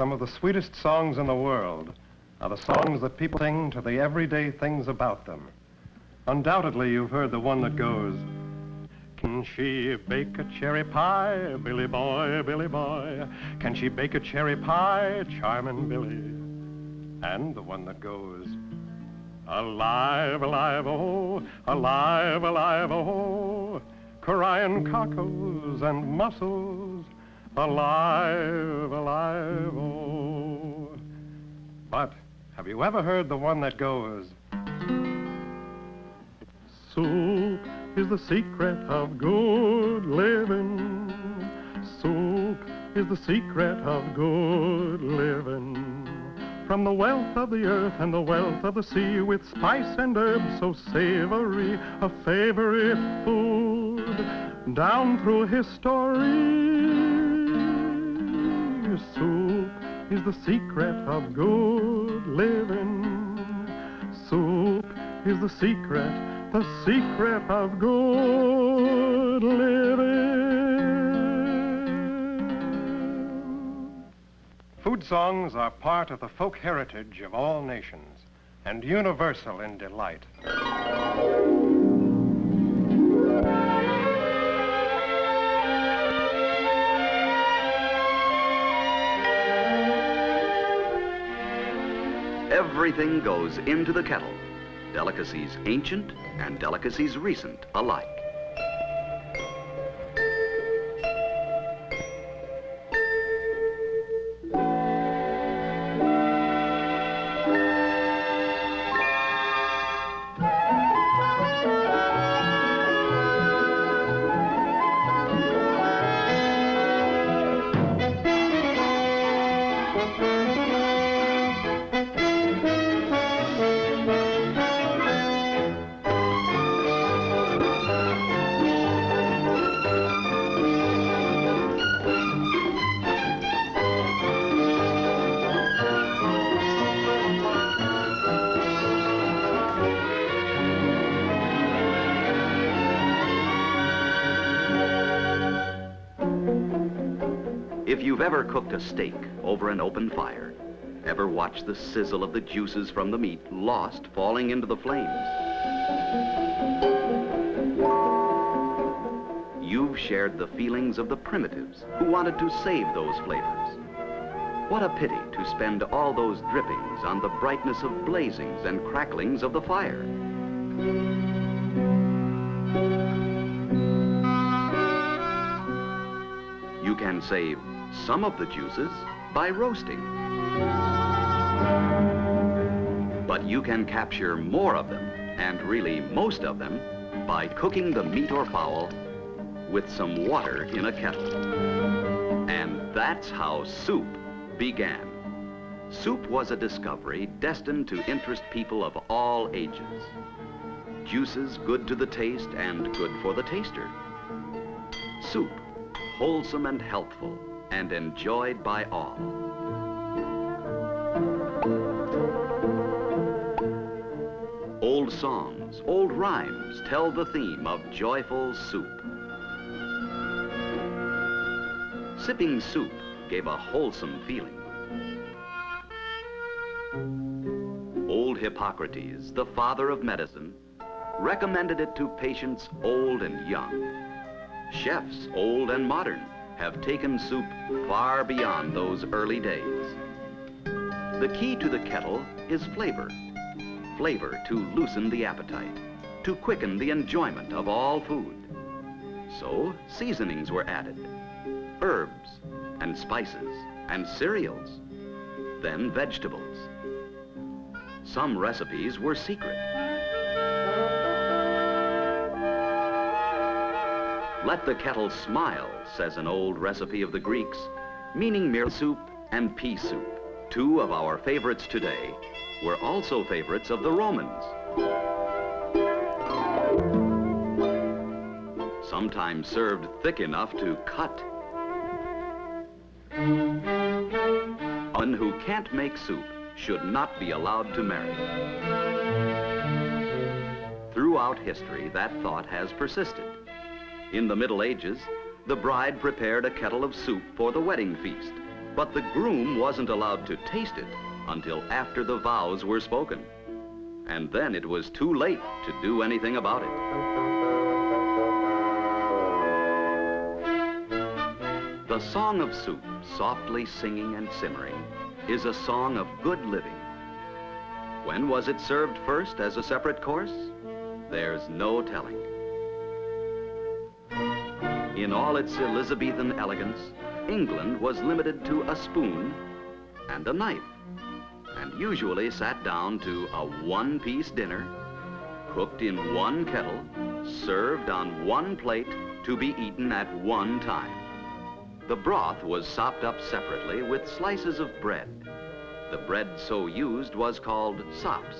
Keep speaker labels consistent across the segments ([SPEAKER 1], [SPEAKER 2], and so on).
[SPEAKER 1] some of the sweetest songs in the world are the songs that people sing to the everyday things about them. Undoubtedly, you've heard the one that goes, "Can she bake a cherry pie, Billy boy, Billy boy? Can she bake a cherry pie, charming Billy?" And the one that goes, "Alive, alive, oh, alive, alive, oh, crying cockles and mussels, alive, alive, oh." But have you ever heard the one that goes, "Soup is the secret of good living. Soup is the secret of good living. From the wealth of the earth and the wealth of the sea, with spice and herbs so savory, a favorite food down through history. Soup is the secret of good living. Soup is the secret of good living." Food songs are part of the folk heritage of all nations and universal in delight.
[SPEAKER 2] Everything goes into the kettle. Delicacies ancient and delicacies recent alike. If you've ever cooked a steak over an open fire, ever watched the sizzle of the juices from the meat lost falling into the flames, you've shared the feelings of the primitives who wanted to save those flavors. What a pity to spend all those drippings on the brightness of blazings and cracklings of the fire. You can save some of the juices by roasting. But you can capture more of them, and really most of them, by cooking the meat or fowl with some water in a kettle. And that's how soup began. Soup was a discovery destined to interest people of all ages. Juices good to the taste and good for the taster. Soup, wholesome and healthful, and enjoyed by all. Old songs, old rhymes tell the theme of joyful soup. Sipping soup gave a wholesome feeling. Old Hippocrates, the father of medicine, recommended it to patients old and young. Chefs, old and modern, have taken soup far beyond those early days. The key to the kettle is flavor. Flavor to loosen the appetite, to quicken the enjoyment of all food. So seasonings were added, herbs and spices and cereals, then vegetables. Some recipes were secret. Let the kettle smile, says an old recipe of the Greeks, meaning mere soup and pea soup. Two of our favorites today were also favorites of the Romans. Sometimes served thick enough to cut. One who can't make soup should not be allowed to marry. Throughout history, that thought has persisted. In the Middle Ages, the bride prepared a kettle of soup for the wedding feast, But the groom wasn't allowed to taste it until after the vows were spoken. And then it was too late to do anything about it. The Song of Soup, softly singing and simmering, is a song of good living. When was it served first as a separate course? There's no telling. In all its Elizabethan elegance, England was limited to a spoon and a knife, and usually sat down to a one-piece dinner, cooked in one kettle, served on one plate, to be eaten at one time. The broth was sopped up separately with slices of bread. The bread so used was called sops.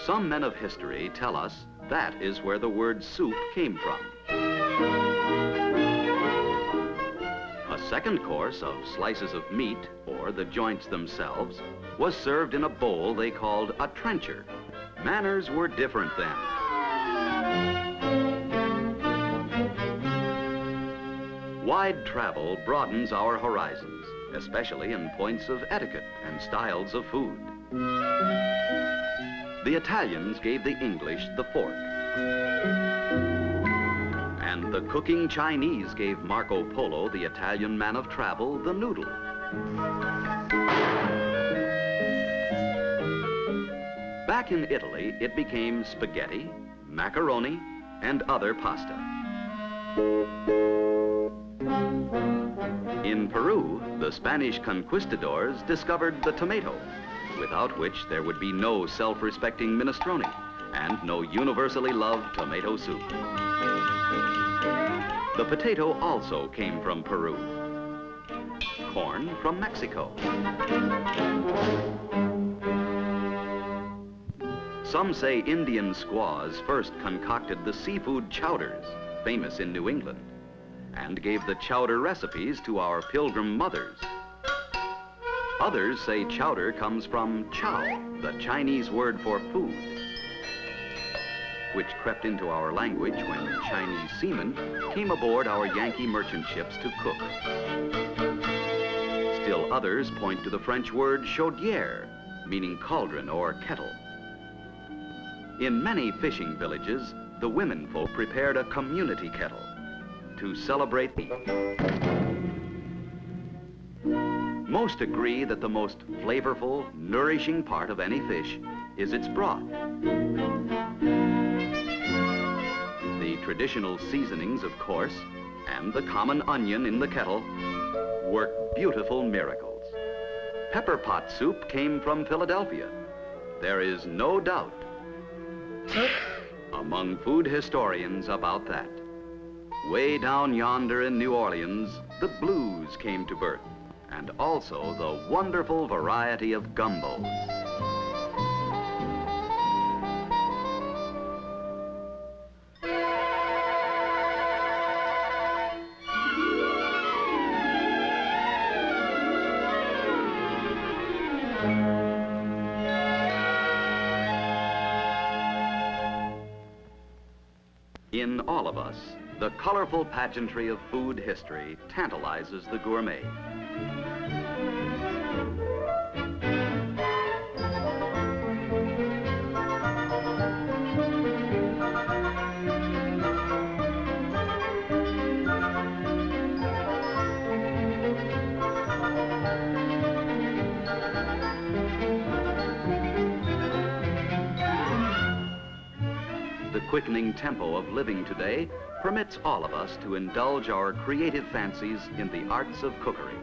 [SPEAKER 2] Some men of history tell us that is where the word soup came from. A second course of slices of meat, or the joints themselves, was served in a bowl they called a trencher. Manners were different then. Wide travel broadens our horizons, especially in points of etiquette and styles of food. The Italians gave the English the fork. And the cooking Chinese gave Marco Polo, the Italian man of travel, the noodle. Back in Italy, it became spaghetti, macaroni, and other pasta. In Peru, the Spanish conquistadors discovered the tomato, without which there would be no self-respecting minestrone and no universally loved tomato soup. The potato also came from Peru. Corn from Mexico. Some say Indian squaws first concocted the seafood chowders, famous in New England, and gave the chowder recipes to our pilgrim mothers. Others say chowder comes from chow, the Chinese word for food, which crept into our language when Chinese seamen came aboard our Yankee merchant ships to cook. Still others point to the French word chaudière, meaning cauldron or kettle. In many fishing villages, the women folk prepared a community kettle to celebrate the... Most agree that the most flavorful, nourishing part of any fish is its broth. The traditional seasonings, of course, and the common onion in the kettle work beautiful miracles. Pepper pot soup came from Philadelphia. There is no doubt among food historians about that. Way down yonder in New Orleans, the blues came to birth, and also the wonderful variety of gumbos. In all of us, the colorful pageantry of food history tantalizes the gourmet. The quickening tempo of living today permits all of us to indulge our creative fancies in the arts of cookery.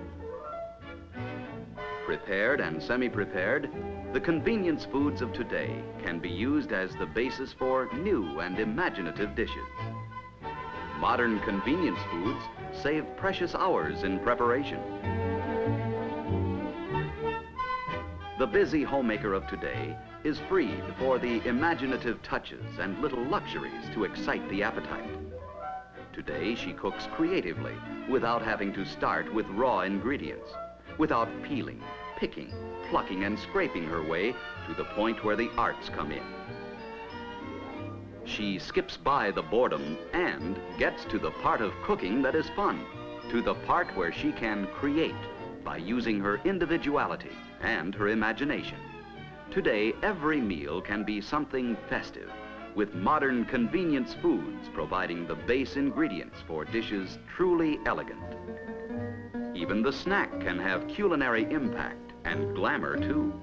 [SPEAKER 2] Prepared and semi-prepared, the convenience foods of today can be used as the basis for new and imaginative dishes. Modern convenience foods save precious hours in preparation. The busy homemaker of today is freed for the imaginative touches and little luxuries to excite the appetite. Today she cooks creatively without having to start with raw ingredients, without peeling, picking, plucking, and scraping her way to the point where the arts come in. She skips by the boredom and gets to the part of cooking that is fun, to the part where she can create, by using her individuality and her imagination. Today, every meal can be something festive, with modern convenience foods providing the base ingredients for dishes truly elegant. Even the snack can have culinary impact and glamour too.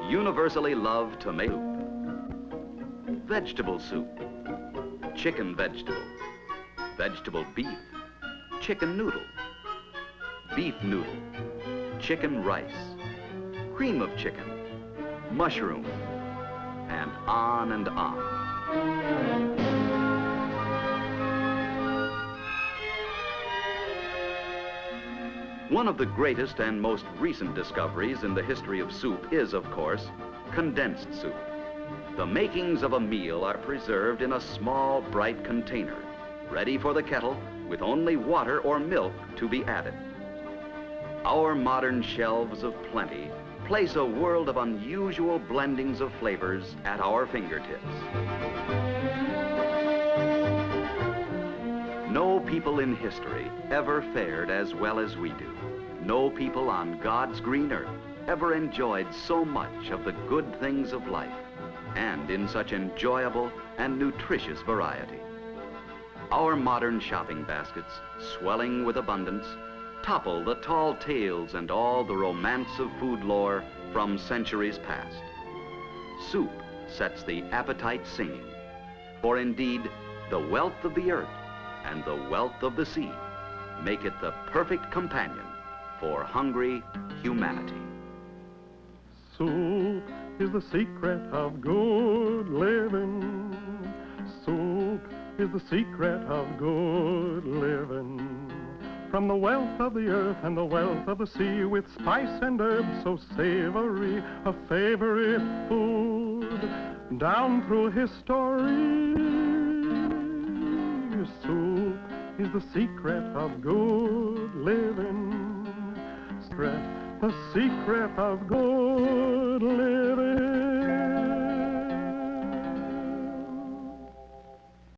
[SPEAKER 2] Universally loved tomato soup, vegetable soup, chicken vegetable, vegetable beef, chicken noodle, beef noodle, chicken rice, cream of chicken, mushroom, and on and on. One of the greatest and most recent discoveries in the history of soup is, of course, condensed soup. The makings of a meal are preserved in a small, bright container, ready for the kettle with only water or milk to be added. Our modern shelves of plenty place a world of unusual blendings of flavors at our fingertips. No people in history ever fared as well as we do. No people on God's green earth ever enjoyed so much of the good things of life, and in such enjoyable and nutritious variety. Our modern shopping baskets, swelling with abundance, topple the tall tales and all the romance of food lore from centuries past. Soup sets the appetite singing, for indeed, the wealth of the earth and the wealth of the sea make it the perfect companion for hungry humanity.
[SPEAKER 1] Soup is the secret of good living. Soup is the secret of good living. From the wealth of the earth and the wealth of the sea, with spice and herbs so savory, a favorite food down through history. Soup is the secret of good living. The secret of good living.